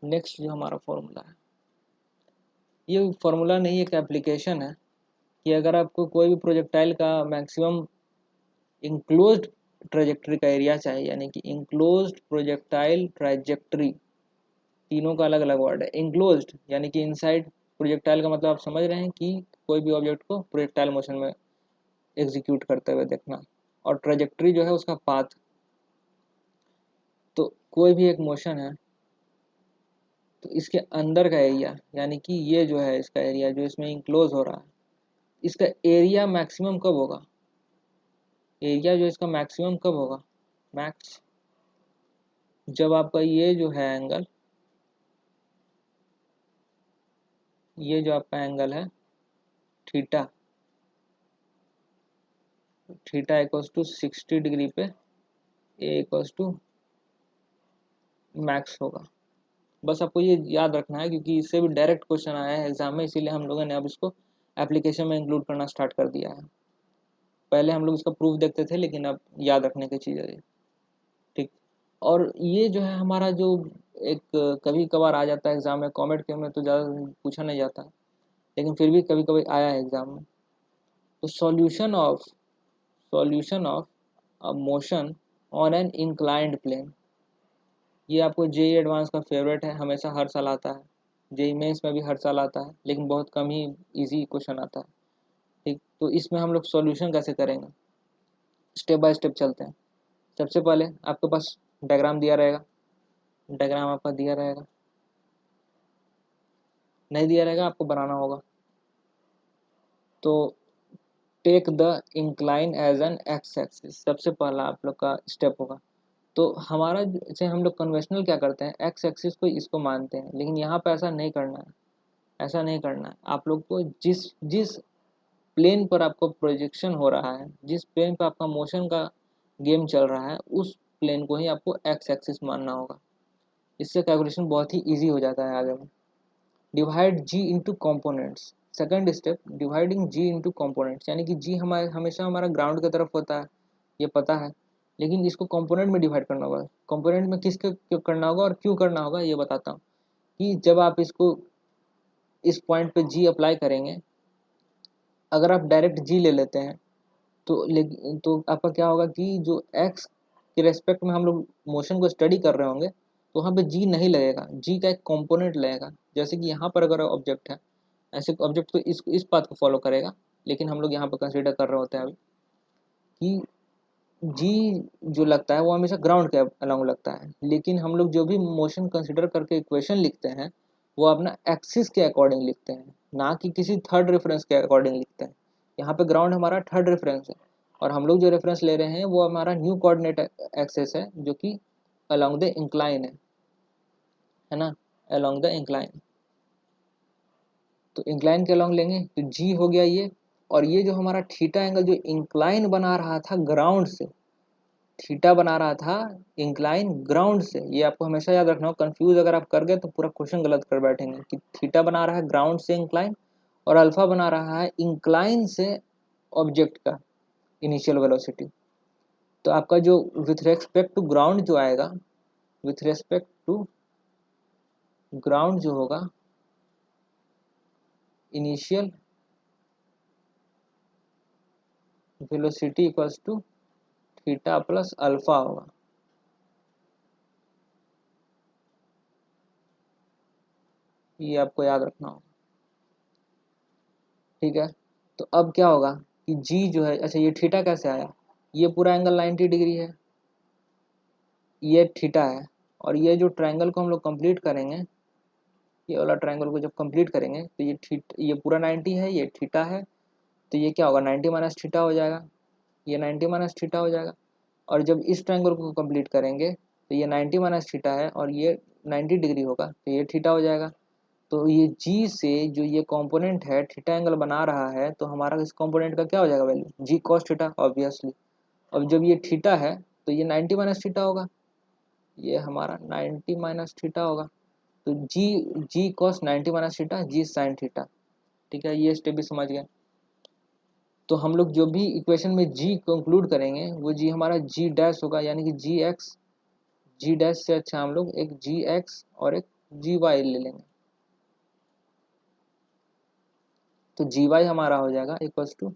नेक्स्ट जो हमारा फॉर्मूला है, ये फॉर्मूला नहीं, एक एप्लीकेशन है कि अगर आपको कोई भी प्रोजेक्टाइल का मैक्सिमम इंक्लोज्ड ट्रेजेक्ट्री का एरिया चाहिए, यानी कि इंक्लोज्ड प्रोजेक्टाइल ट्रेजेक्ट्री, तीनों का अलग अलग वर्ड है। इंक्लोज्ड यानी कि इनसाइड प्रोजेक्टाइल का मतलब आप समझ रहे हैं कि कोई भी ऑब्जेक्ट को प्रोजेक्टाइल मोशन में एग्जीक्यूट करते हुए देखना, और ट्रेजेक्ट्री जो है उसका पाथ। तो कोई भी एक मोशन है तो इसके अंदर का एरिया, यानी कि ये जो है इसका एरिया जो इसमें इंक्लोज हो रहा है, इसका एरिया मैक्सिमम कब होगा, एरिया जो इसका मैक्सिमम कब होगा, मैक्स, जब आपका ये जो है एंगल, ये जो आपका एंगल है theta, theta equals to 60 degree पे ए इक्वल्स टू मैक्स होगा। बस आपको ये याद रखना है क्योंकि इससे भी डायरेक्ट क्वेश्चन आया है एग्जाम में, इसीलिए हम लोगों ने अब इसको एप्लीकेशन में इंक्लूड करना स्टार्ट कर दिया है। पहले हम लोग इसका प्रूफ देखते थे, लेकिन अब याद रखने की चीज़ है ये। ठीक, और ये जो है हमारा जो एक कभी कभार आ जाता है एग्जाम में, कॉमेट के में तो ज़्यादा पूछा नहीं जाता, लेकिन फिर भी कभी कभी आया है एग्जाम में। तो solution of a motion on an inclined plane, ये आपको जेई एडवांस का फेवरेट है, हमेशा हर साल आता है, जेई मेंस में भी हर साल आता है, लेकिन बहुत कम ही इजी क्वेश्चन आता है। ठीक, तो इसमें हम लोग सॉल्यूशन कैसे करेंगे, स्टेप बाय स्टेप चलते हैं। सबसे पहले आपके पास डायग्राम दिया रहेगा, डायग्राम आपका दिया रहेगा, नहीं दिया रहेगा आपको बनाना होगा। तो take the incline as an X axis, सबसे पहला आप लोग का स्टेप होगा। तो हमारा जैसे हम लोग कन्वेंशनल क्या करते हैं, एक्स एक्सिस को इसको मानते हैं, लेकिन यहाँ पे ऐसा नहीं करना है, ऐसा नहीं करना है। आप लोग को जिस जिस प्लेन पर आपको प्रोजेक्शन हो रहा है, जिस प्लेन पर आपका मोशन का गेम चल रहा है, उस प्लेन को ही आपको एक्स एक्सिस मानना होगा। इससे कैलकुलेशन बहुत ही ईजी हो जाता है आगे में। Divide G into components, second step, dividing G into components, यानी कि जी हमारे हमेशा हमारा ग्राउंड की तरफ होता है, ये पता है, लेकिन इसको कंपोनेंट में डिवाइड करना होगा। कंपोनेंट में किसके क्यों करना होगा और क्यों करना होगा ये बताता हूँ। कि जब आप इसको इस पॉइंट पे जी अप्लाई करेंगे, अगर आप डायरेक्ट जी ले लेते हैं तो तो आपका क्या होगा कि जो एक्स के रेस्पेक्ट में हम लोग मोशन को स्टडी कर रहे होंगे तो वहाँ पे जी नहीं लगेगा, जी का एक कंपोनेंट लगेगा। जैसे कि यहाँ पर अगर ऑब्जेक्ट है, ऐसे ऑब्जेक्ट तो इस पाथ को फॉलो करेगा, लेकिन हम लोग यहाँ पर कंसिडर कर रहे होते हैं अभी कि जी जो लगता है वो हमेशा ग्राउंड के अलोंग लगता है, लेकिन हम लोग जो भी मोशन कंसिडर करके इक्वेशन लिखते हैं वो अपना एक्सिस के अकॉर्डिंग लिखते हैं, ना कि किसी थर्ड रेफरेंस के अकॉर्डिंग लिखते हैं। यहाँ पे ग्राउंड हमारा थर्ड रेफरेंस है, और हम लोग जो रेफरेंस ले रहे हैं वो हमारा न्यू कोऑर्डिनेट एक्सेस है, जो कि अलोंग द इंक्लाइन है ना, अलोंग द इंक्लाइन। तो इंक्लाइन के अलोंग लेंगे तो जी हो गया ये, और ये जो हमारा थीटा एंगल जो इंक्लाइन बना रहा था ग्राउंड से, थीटा बना रहा था इंक्लाइन ग्राउंड से, ये आपको हमेशा याद रखना हो। कंफ्यूज अगर आप कर गए तो पूरा क्वेश्चन गलत कर बैठेंगे कि थीटा बना रहा है ग्राउंड से इंक्लाइन, और अल्फा बना रहा है इंक्लाइन से ऑब्जेक्ट का इनिशियल वेलोसिटी। तो आपका जो विथ रेस्पेक्ट टू ग्राउंड जो आएगा, विथ रेस्पेक्ट टू ग्राउंड जो होगा, initial velocity equals to theta plus alpha होगा। ये आपको याद रखना होगा। ठीक है, तो अब क्या होगा कि जी जो है, अच्छा ये थीटा कैसे आया, ये पूरा एंगल 90 डिग्री है, ये थीटा है, और ये जो ट्रायंगल को हम लोग कंप्लीट करेंगे, ये वाला ट्रायंगल को जब कंप्लीट करेंगे तो ये पूरा 90 है, ये थीटा है, तो ये क्या होगा 90 माइनस थीटा हो जाएगा, ये 90 माइनस थीटा हो जाएगा। और जब इस ट्रायंगल को कंप्लीट करेंगे तो ये 90 माइनस थीटा है और ये 90 डिग्री होगा, तो ये थीटा हो जाएगा। तो ये जी से जो ये कंपोनेंट है थीटा एंगल बना रहा है, तो हमारा इस कंपोनेंट का क्या हो जाएगा वैल्यू, जी कॉस थीटा ऑब्वियसली। अब जब ये थीटा है तो ये 90 माइनस थीटा होगा, ये हमारा 90 माइनस थीटा होगा, तो जी जी कॉस 90 माइनस थीटा जी साइन थीटा। ठीक है, ये स्टेप भी समझ गए। तो हम लोग जो भी इक्वेशन में जी कंक्लूड करेंगे वो जी हमारा जी डैश होगा, यानी कि जी एक्स, जी डैश से अच्छा हम लोग एक जी एक्स और एक जी वाई ले लेंगे, तो जी वाई हमारा हो जाएगा इक्वल्स टू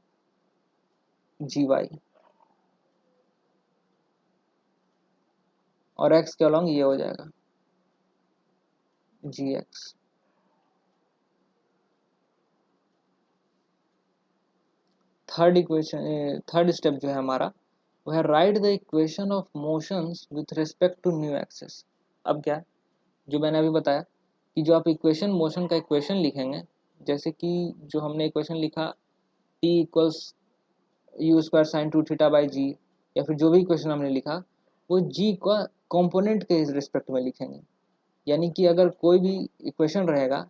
जी वाई, और एक्स के अलॉन्ग ये हो जाएगा g x. Third equation, third step जो है हमारा वो है right the equation of motions with respect to new axis. अब क्या है, जो मैंने अभी बताया कि जो आप इक्वेशन मोशन का इक्वेशन लिखेंगे, जैसे कि जो हमने इक्वेशन लिखा t equals u square sine two theta by g, या फिर जो भी इक्वेशन हमने लिखा वो जी का कंपोनेंट के रिस्पेक्ट में लिखेंगे। यानी कि अगर कोई भी इक्वेशन रहेगा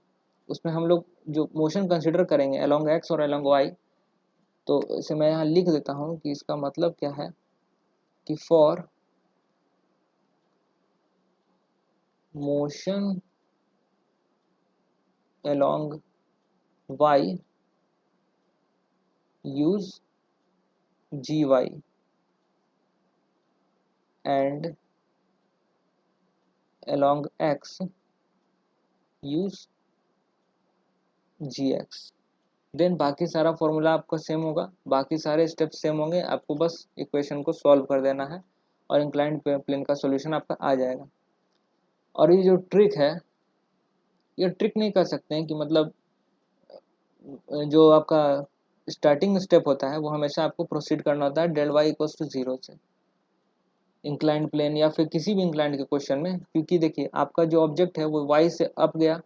उसमें हम लोग जो मोशन कंसिडर करेंगे अलोंग एक्स और अलोंग वाई, तो इसे मैं यहाँ लिख देता हूँ कि इसका मतलब क्या है कि for motion along Y use G Y and along X use G X. Then बाकी सारा फॉर्मूला आपका सेम होगा, बाकी सारे स्टेप सेम होंगे, आपको बस इक्वेशन को सॉल्व कर देना है और इंक्लाइंड प्लेन का सॉल्यूशन आपका आ जाएगा। और ये जो ट्रिक है, ये ट्रिक नहीं कर सकते हैं कि मतलब जो आपका स्टार्टिंग स्टेप होता है वो हमेशा आपको प्रोसीड करना होता है del Y equals to zero से इंक्लाइंड प्लेन या फिर किसी भी इंक्लाइंड के क्वेश्चन में, क्योंकि देखिए आपका जो ऑब्जेक्ट है वो वाई से अप गया,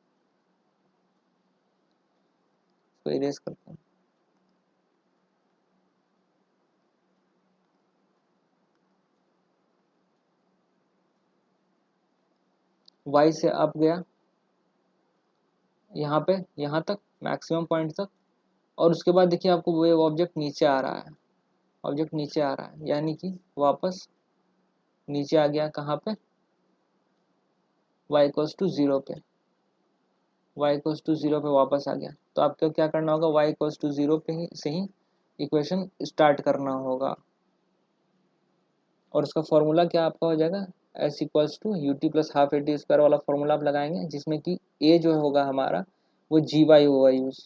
तो इरेज करते हैं, वाई से अप गया यहाँ पे, यहाँ तक मैक्सिमम पॉइंट तक, और उसके बाद देखिए आपको वो ऑब्जेक्ट नीचे आ रहा है, ऑब्जेक्ट नीचे आ रहा है, यानी कि वापस नीचे आ गया कहाँ पे, y इक्वल्स टू जीरो पे, y इक्वल्स टू जीरो पे वापस आ गया। तो आपको क्या करना होगा, y इक्वल्स टू जीरो पे ही से ही इक्वेशन स्टार्ट करना होगा, और उसका फॉर्मूला क्या आपका हो जाएगा, S equals to U T plus half A T square वाला फॉर्मूला आप लगाएंगे, जिसमें कि ए जो होगा हमारा वो जी वाई होगा यूज।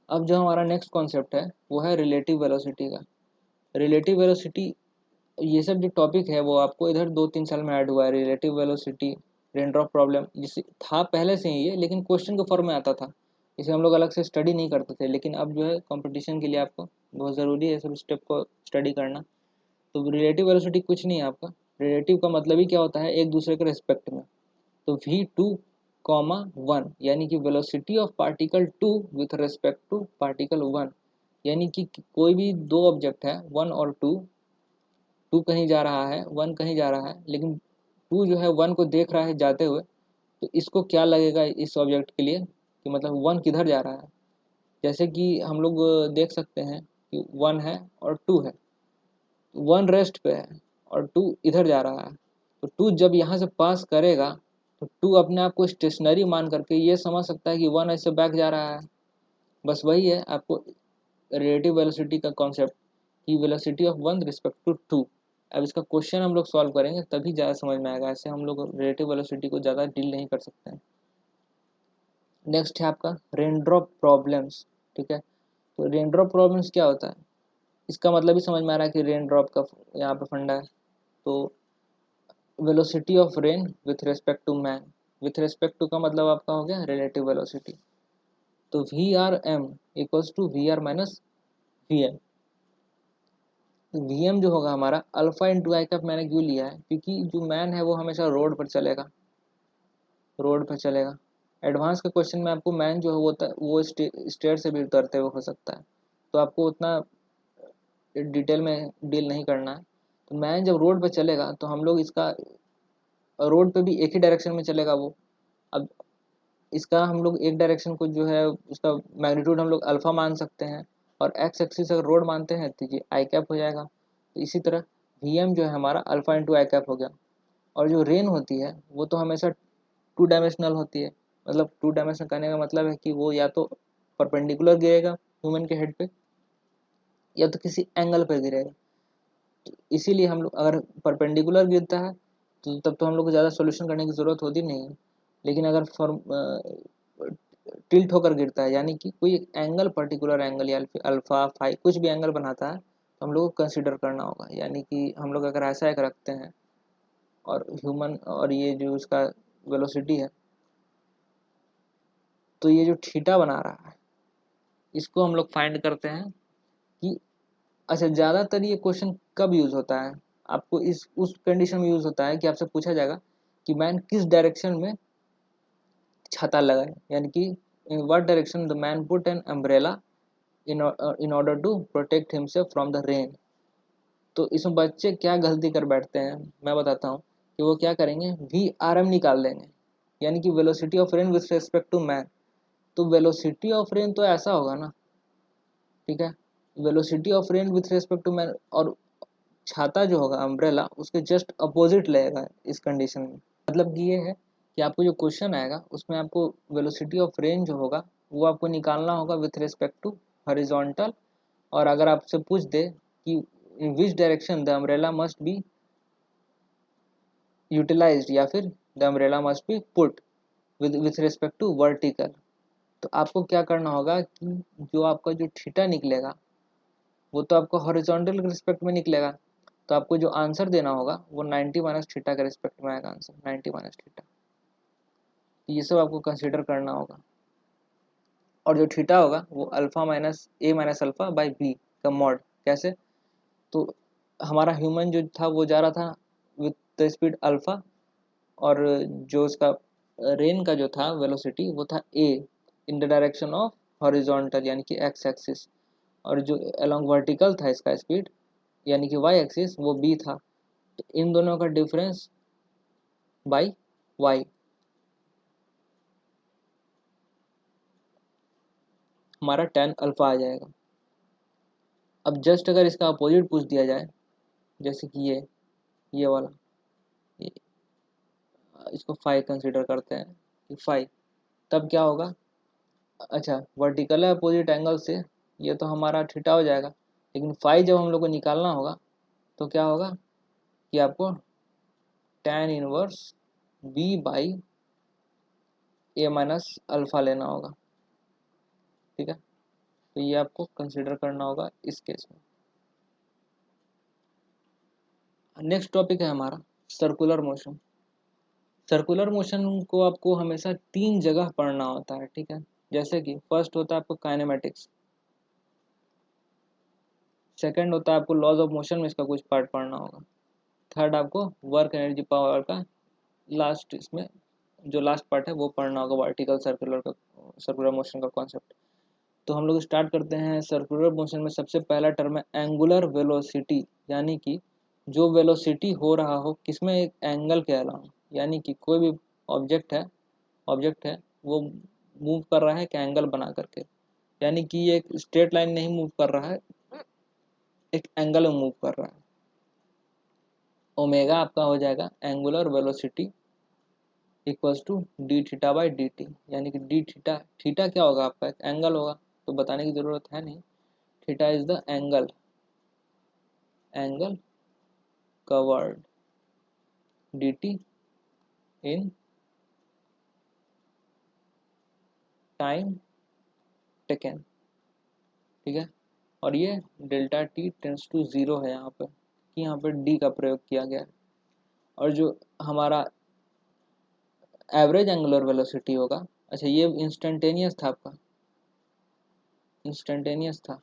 अब जो हमारा नेक्स्ट कॉन्सेप्ट है वो है रिलेटिव वेलोसिटी का। रिलेटिव वेलोसिटी, ये सब जो टॉपिक है वो आपको इधर 2-3 साल में ऐड हुआ है, रिलेटिव वेलोसिटी, रेनड्रॉप प्रॉब्लम, जिसे था पहले से ही ये, लेकिन क्वेश्चन के फॉर्म में आता था, इसे हम लोग अलग से स्टडी नहीं करते थे, लेकिन अब जो है कंपटीशन के लिए आपको बहुत ज़रूरी है सब स्टेप को स्टडी करना। तो रिलेटिव वेलोसिटी कुछ नहीं है आपका, रिलेटिव का मतलब ही क्या होता है, एक दूसरे के रिस्पेक्ट में। तो v2, 1 यानी कि velocity of particle 2 with respect to particle 1, यानी कि कोई भी दो ऑब्जेक्ट है 1 और 2, 2 कहीं जा रहा है 1 कहीं जा रहा है, लेकिन 2 जो है 1 को देख रहा है जाते हुए, तो इसको क्या लगेगा इस ऑब्जेक्ट के लिए कि मतलब 1 किधर जा रहा है। जैसे कि हम लोग देख सकते हैं कि 1 है और 2 है, 1 रेस्ट पे है और 2 इधर जा रहा है, तो 2 जब यहाँ से पास करेगा तो 2 अपने आप को स्टेशनरी मान करके ये समझ सकता है कि 1 ऐसे बैक जा रहा है। बस वही है आपको रिलेटिव वेलोसिटी का कॉन्सेप्ट, की वेलोसिटी ऑफ 1 रिस्पेक्ट टू 2। अब इसका क्वेश्चन हम लोग सॉल्व करेंगे तभी ज़्यादा समझ में आएगा, ऐसे हम लोग रिलेटिव वेलोसिटी को ज़्यादा डील नहीं कर सकते हैं। नेक्स्ट है आपका रेनड्रॉप प्रॉब्लम्स। ठीक है, तो रेनड्रॉप प्रॉब्लम्स क्या होता है, इसका मतलब ही समझ में आ रहा है कि रेन ड्रॉप का यहाँ पे फंडा है। तो velocity of rain with respect to man, with respect to का मतलब आपका हो गया रिलेटिव वेलोसिटी। तो V R M equals to V R minus V M. V M जो होगा हमारा अल्फा इंटू आई कैप मैंने क्यों लिया है, क्योंकि जो मैन है वो हमेशा रोड पर चलेगा, रोड पर चलेगा। एडवांस के क्वेश्चन में आपको मैन जो है वो स्टेयर से भी उतरते हुए हो सकता है, तो आपको उतना डिटेल में डील नहीं करना है। तो मैन जब रोड पर चलेगा तो हम लोग इसका रोड पे भी एक ही डायरेक्शन में चलेगा वो। अब इसका हम लोग एक डायरेक्शन को जो है उसका मैग्नीट्यूड हम लोग अल्फा मान सकते हैं, और एक्स एक्सिस अगर रोड मानते हैं तो ये आई कैप हो जाएगा। तो इसी तरह वी एम जो है हमारा अल्फा इंटू आई कैप हो गया। और जो रेन होती है वो तो हमेशा टू डायमेंशनल होती है, मतलब टू डायमेंशनल कहने का मतलब है कि वो या तो परपेंडिकुलर गिरेगा ह्यूमन के हेड पे, या तो किसी एंगल पर गिरेगा। तो इसीलिए हम लोग अगर परपेंडिकुलर गिरता है तो तब तो हम लोग को ज़्यादा सोल्यूशन करने की ज़रूरत होती नहीं है। लेकिन अगर टिल्ट होकर गिरता है, यानी कि कोई एंगल पर्टिकुलर एंगल या अल्फा फाई कुछ भी एंगल बनाता है, तो हम लोग को कंसिडर करना होगा। यानी कि हम लोग अगर ऐसा एक रखते हैं और ह्यूमन और ये जो उसका वेलोसिटी है, तो ये जो थीटा बना रहा है इसको हम लोग फाइंड करते हैं कि अच्छा ज़्यादातर ये क्वेश्चन कब यूज़ होता है, आपको इस उस कंडीशन में यूज़ होता है कि आपसे पूछा जाएगा कि मैन किस डायरेक्शन में छाता लगाए, यानी कि in what direction the man put an umbrella in order to protect himself from the rain। तो इसमें बच्चे क्या गलती कर बैठते हैं मैं बताता हूँ कि वो क्या करेंगे, वी आर एम निकाल लेंगे, यानी कि velocity of rain with respect to man. तो वेलोसिटी ऑफ रेन तो ऐसा होगा ना, ठीक है, velocity of rain with respect to man, और छाता जो होगा अम्ब्रेला उसके जस्ट अपोजिट लगेगा इस कंडीशन में। मतलब कि ये है कि आपको जो क्वेश्चन आएगा उसमें आपको वेलोसिटी ऑफ रेन जो होगा वो आपको निकालना होगा विथ रिस्पेक्ट टू हॉरिजॉन्टल। और अगर आपसे पूछ दे कि in which direction the umbrella must be utilized, या फिर the umbrella must be put with respect to vertical, तो आपको क्या करना होगा कि जो आपका जो थीटा निकलेगा वो तो आपको हॉरिजॉन्टल के रिस्पेक्ट में निकलेगा, तो आपको जो आंसर देना होगा वो 90 माइनस थीटा के रिस्पेक्ट में आएगा आंसर, 90 माइनस थीटा। तो ये सब आपको कंसिडर करना होगा। और जो थीटा होगा वो alpha minus A minus alpha by B का मॉड। कैसे, तो हमारा ह्यूमन जो था वो जा रहा था विथ द स्पीड अल्फा, और जो उसका रेन का जो था वेलोसिटी वो था a in the direction of horizontal यानी कि एक्स एक्सिस, और जो अलोंग वर्टिकल था इसका स्पीड यानी कि वाई एक्सिस वो बी था। तो इन दोनों का डिफरेंस बाई वाई हमारा tan अल्फा आ जाएगा। अब जस्ट अगर इसका अपोजिट पूछ दिया जाए, जैसे कि ये वाला, ये इसको फाई कंसिडर करते हैं कि फाई, तब क्या होगा, अच्छा वर्टिकल है अपोजिट एंगल से, ये तो हमारा थीटा हो जाएगा, लेकिन फाई जब हम लोग को निकालना होगा तो क्या होगा कि आपको tan inverse B by A minus alpha लेना होगा, ठीक है। तो ये आपको कंसिडर करना होगा इस केस में। नेक्स्ट टॉपिक है हमारा सर्कुलर मोशन। सर्कुलर मोशन को आपको हमेशा 3 जगह पढ़ना होता है, ठीक है। जैसे कि फर्स्ट होता है आपको काइनेमेटिक्स, सेकंड होता है आपको लॉज ऑफ मोशन में इसका कुछ पार्ट पढ़ना होगा, थर्ड आपको वर्क एनर्जी पावर का लास्ट इसमें जो लास्ट पार्ट है वो पढ़ना होगा, वर्टिकल सर्कुलर मोशन का कॉन्सेप्ट। तो हम लोग स्टार्ट करते हैं सर्कुलर मोशन में। सबसे पहला टर्म है एंगुलर वेलोसिटी, यानी कि जो वेलोसिटी हो रहा हो किसमें, एक एंगल के अलावा, यानी कि कोई भी ऑब्जेक्ट है वो मूव कर रहा है एक एंगल बना करके, यानी कि ये एक स्ट्रेट लाइन नहीं मूव कर रहा है, एक एंगल में मूव कर रहा है। ओमेगा आपका हो जाएगा angular velocity equals to D theta by D T, यानी कि डी थीटा, थीटा क्या होगा आपका, एक एंगल होगा तो बताने की ज़रूरत है नहीं। Theta is the angle covered D T in time taken, ठीक है। और ये delta T tends to zero है यहाँ पर, कि यहाँ पर डी का प्रयोग किया गया है। और जो हमारा एवरेज एंगुलर वेलोसिटी होगा, अच्छा ये इंस्टेंटेनियस था आपका, इंस्टेंटेनियस था,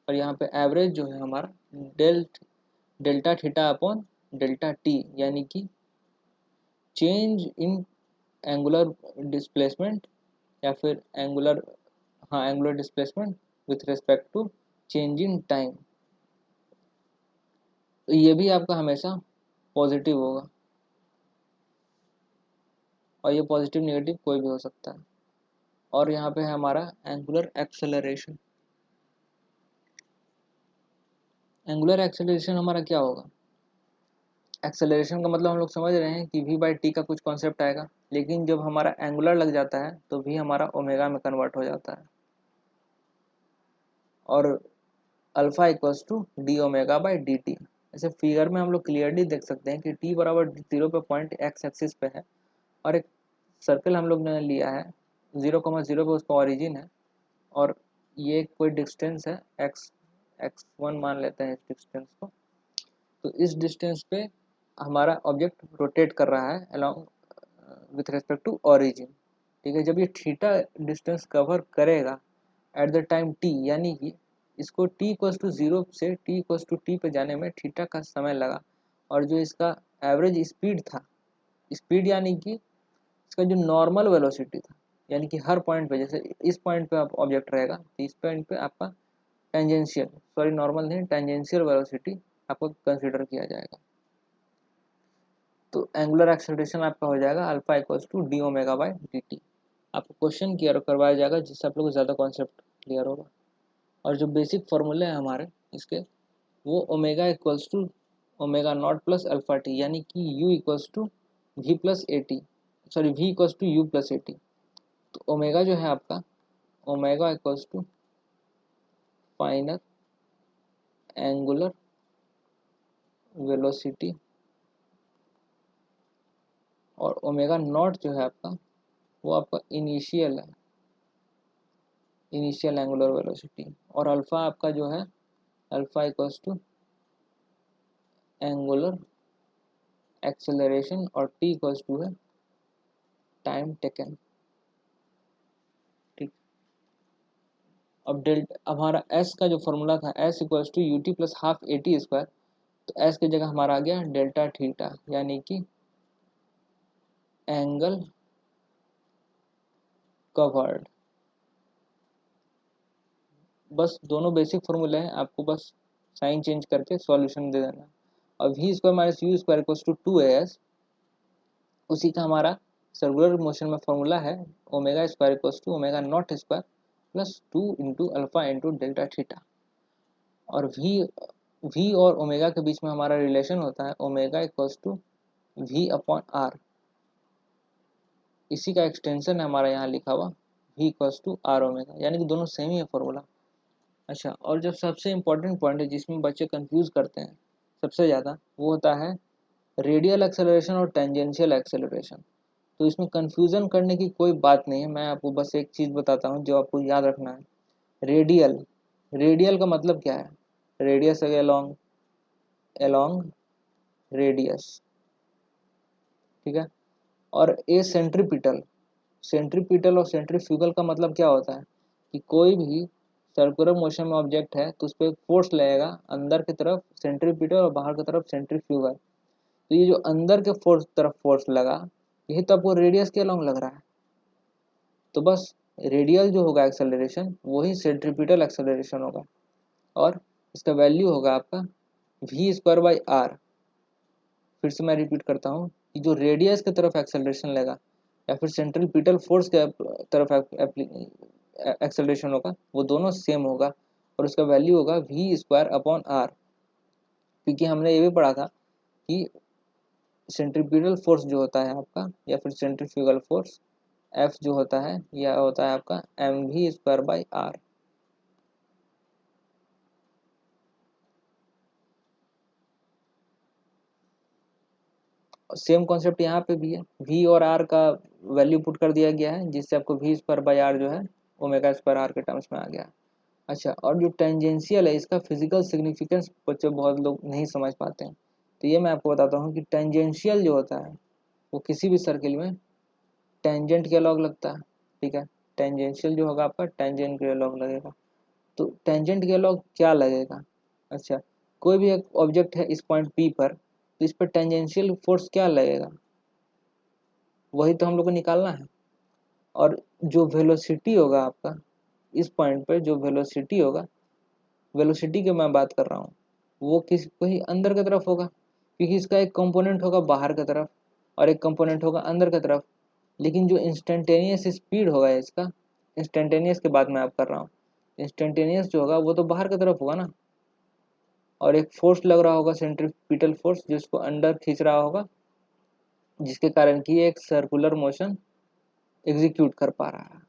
और यहाँ पे एवरेज जो है हमारा delta theta upon delta T, यानी कि चेंज इन एंगुलर डिस्प्लेसमेंट या फिर angular displacement with respect to change in time. तो ये भी आपका हमेशा पॉजिटिव होगा, और ये पॉजिटिव नेगेटिव कोई भी हो सकता है। और यहाँ पे है हमारा एंगुलर एक्सेलरेशन। एंगुलर एक्सेलरेशन हमारा क्या होगा? एक्सेलरेशन का मतलब हम लोग समझ रहे हैं कि v बाई टी का कुछ कॉन्सेप्ट आएगा, लेकिन जब हमारा एंगुलर लग जाता है तो v हमारा ओमेगा में कन्वर्ट हो जाता है, और alpha equals to D omega by D T. ऐसे फिगर में हम लोग क्लियरली देख सकते हैं कि t बराबर 0 पे पॉइंट एक्स एक्सिस पे है, और एक सर्कल हम लोग ने लिया है 0,0 पे, उसका ओरिजिन है, और ये कोई डिस्टेंस है x1 मान लेते हैं इस डिस्टेंस को। तो इस डिस्टेंस पे हमारा ऑब्जेक्ट रोटेट कर रहा है along with respect to origin. ठीक है, जब ये थीटा डिस्टेंस कवर करेगा एट द टाइम टी, यानी कि इसको t इक्वल्स टू 0 से t इक्वल्स टू टी पे जाने में थीटा का समय लगा, और जो इसका एवरेज स्पीड था, स्पीड यानी कि इसका जो नॉर्मल वेलोसिटी था, यानी कि हर पॉइंट पे, जैसे इस पॉइंट पे आप ऑब्जेक्ट रहेगा तो इस पॉइंट पे आपका नॉर्मल नहीं, टेंजेंशियल वेलोसिटी आपको कंसिडर किया जाएगा। तो एंगुलर एक्सेलरेशन आपका हो जाएगा alpha equals to D omega by D T. आपको क्वेश्चन क्लियर करवाया जाएगा जिससे आप लोग को ज़्यादा कॉन्सेप्ट क्लियर होगा। और जो बेसिक फॉर्मूले हैं हमारे इसके, वो omega equals to omega naught plus alpha T, यानी कि U equals to V plus A T, sorry V equals to U plus A T. तो ओमेगा जो है आपका, omega equals to final angular velocity, और ओमेगा नॉट जो है आपका, वो आपका इनिशियल है, इनिशियल एंगुलर वेलोसिटी। और अल्फा आपका जो है, alpha equals to angular acceleration, और टी इक्वल्स टू है टाइम टेकन। ठीक, अब हमारा एस का जो फॉर्मूला था, S equals to U T plus half A T square, तो एस की जगह हमारा आ गया डेल्टा थीटा, यानी कि एंगल कवर्ड। बस दोनों बेसिक फॉर्मूले हैं, आपको बस साइन चेंज करके सॉल्यूशन दे देना। और V square minus you square equals to 2as, उसी का हमारा सर्कुलर मोशन में फॉर्मूला है omega square equals to omega naught square plus 2 into alpha into delta theta. और वी और ओमेगा के बीच में हमारा रिलेशन होता है omega equals to V upon R, इसी का एक्सटेंशन है हमारा यहाँ लिखा हुआ V equals to are omega, यानी कि दोनों सेम ही है फॉर्मूला। अच्छा, और जो सबसे इम्पोर्टेंट पॉइंट है जिसमें बच्चे कंफ्यूज करते हैं सबसे ज़्यादा, वो होता है रेडियल एक्सेलरेशन और टेंजेंशियल एक्सेलरेशन। तो इसमें कंफ्यूजन करने की कोई बात नहीं है, मैं आपको बस एक चीज़ बताता हूँ जो आपको याद रखना है। रेडियल, रेडियल का मतलब क्या है? रेडियस अलोंग, अलोंग रेडियस, ठीक है। और ए सेंट्रीपिटल, सेंट्रीपिटल और सेंट्रीफ्यूगल का मतलब क्या होता है कि कोई भी सर्कुलर मोशन में ऑब्जेक्ट है तो उस पर फोर्स लगेगा अंदर की तरफ सेंट्रीपिटल और बाहर की तरफ सेंट्रीफ्यूगल। तो ये जो अंदर के फोर्स तरफ फोर्स लगा, यही तो आपको रेडियस के अलोंग लग रहा है। तो बस रेडियल जो होगा एक्सेलरेशन वही सेंट्रीपिटल एक्सेलरेशन होगा, और इसका वैल्यू होगा आपका वी स्क्वायर बाई आर। फिर से मैं रिपीट करता हूँ कि जो रेडियस की तरफ एक्सेलरेशन लेगा या फिर सेंट्रीपिटल फोर्स के तरफ एक्सेलरेशन होगा, वो दोनों सेम होगा, और उसका वैल्यू होगा वी स्क्वायर अपॉन आर। क्योंकि हमने ये भी पढ़ा था कि सेंट्रीपिटल फोर्स जो होता है आपका, या फिर सेंट्रीफ्यूगल फोर्स एफ जो होता है, यह होता है आपका M V square by R. Same concept यहाँ पे भी है, वी और आर का वैल्यू पुट कर दिया गया है, जिससे आपको वी स्क्वायर बाई आर जो है ओमेगा स्क्वायर आर के टर्म्स में आ गया। अच्छा, और जो टेंजेंशियल है इसका फिजिकल सिग्निफिकेंस बच्चे बहुत लोग नहीं समझ पाते हैं, तो ये मैं आपको बताता हूँ कि टेंजेंशियल जो होता है वो किसी भी सर्किल में टेंजेंट के अलॉग लगता है, ठीक है। टेंजेंशियल जो होगा आपका टेंजेंट के अलॉन्ग लगेगा। तो टेंजेंट के अलॉन्ग क्या लगेगा? अच्छा, कोई भी एक ऑब्जेक्ट है इस पॉइंट P पर, तो इस पर टेंजेंशियल फोर्स क्या लगेगा, वही तो हम लोग को निकालना है। और जो वेलोसिटी होगा आपका इस पॉइंट पर, जो वेलोसिटी होगा, वेलोसिटी की मैं बात कर रहा हूँ, वो किस कहीं अंदर की तरफ होगा, क्योंकि इसका एक कंपोनेंट होगा बाहर की तरफ और एक कंपोनेंट होगा अंदर की तरफ। लेकिन जो इंस्टेंटेनियस स्पीड होगा इसका, इंस्टेंटेनियस की बात मैं आप कर रहा हूँ, इंस्टेंटेनियस जो होगा वो तो बाहर की तरफ होगा ना। और एक फोर्स लग रहा होगा सेंट्रीपिटल फोर्स, जिसको अंदर खींच रहा होगा, जिसके कारण कि ये एक सर्कुलर मोशन एग्जीक्यूट कर पा रहा है।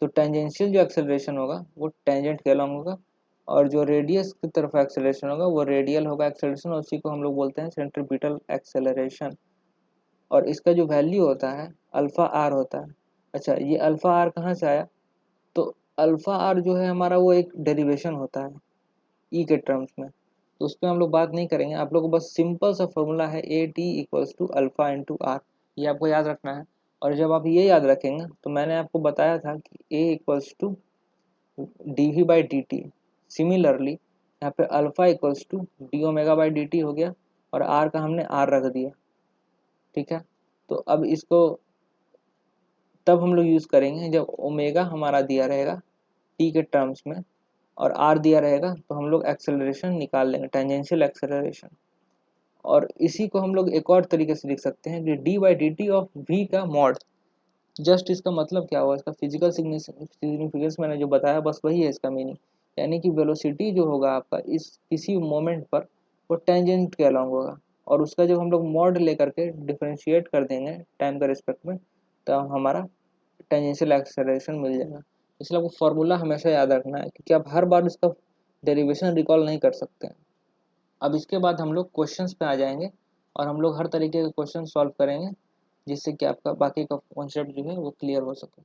तो टेंजेंशियल जो एक्सेलरेशन होगा वो टेंजेंट के अलॉन्ग होगा, और जो रेडियस की तरफ एक्सेलरेशन होगा वो रेडियल होगा एक्सेलरेशन, और उसी को हम लोग बोलते हैं सेंट्रीपिटल एक्सेलरेशन। और इसका जो वैल्यू होता है अल्फा आर होता है। अच्छा, ये अल्फा आर कहाँ से आया? तो अल्फा आर जो है हमारा वो एक डेरिवेशन होता है ई के टर्म्स में, तो उस पर हम लोग बात नहीं करेंगे। आप लोग को बस सिंपल सा फॉर्मूला है A T equals to alpha into R, ये आपको याद रखना है। और जब आप ये याद रखेंगे तो मैंने आपको बताया था कि a equals to D we by D t, similarly यहाँ पे alpha equals to D omega by D t हो गया, और आर का हमने आर रख दिया। ठीक है, तो अब इसको तब हम लोग यूज़ करेंगे जब ओमेगा हमारा दिया रहेगा टी के टर्म्स में, और आर दिया रहेगा, तो हम लोग एक्सेलरेशन निकाल लेंगे, टेंजेंशियल एक्सेलरेशन। और इसी को हम लोग एक और तरीके से लिख सकते हैं कि D by D T of V का मॉड। जस्ट इसका मतलब क्या हुआ, इसका फिजिकल सिग्निफिकेंस मैंने जो बताया बस वही है इसका मीनिंग। यानी कि वेलोसिटी जो होगा आपका इस किसी मोमेंट पर, वो टेंजेंट के अलॉन्ग होगा, और उसका जब हम लोग मॉड लेकर के डिफ्रेंशिएट कर देंगे टाइम के रिस्पेक्ट में, तो हमारा टेंजेंशियल एक्सेलरेशन मिल जाएगा। इसलिए आपको फार्मूला हमेशा याद रखना है, क्योंकि आप हर बार इसका डेरिवेशन रिकॉल नहीं कर सकते हैं। अब इसके बाद हम लोग क्वेश्चंस पे आ जाएंगे, और हम लोग हर तरीके के क्वेश्चन सॉल्व करेंगे, जिससे कि आपका बाकी का कॉन्सेप्ट जो है वो क्लियर हो सके।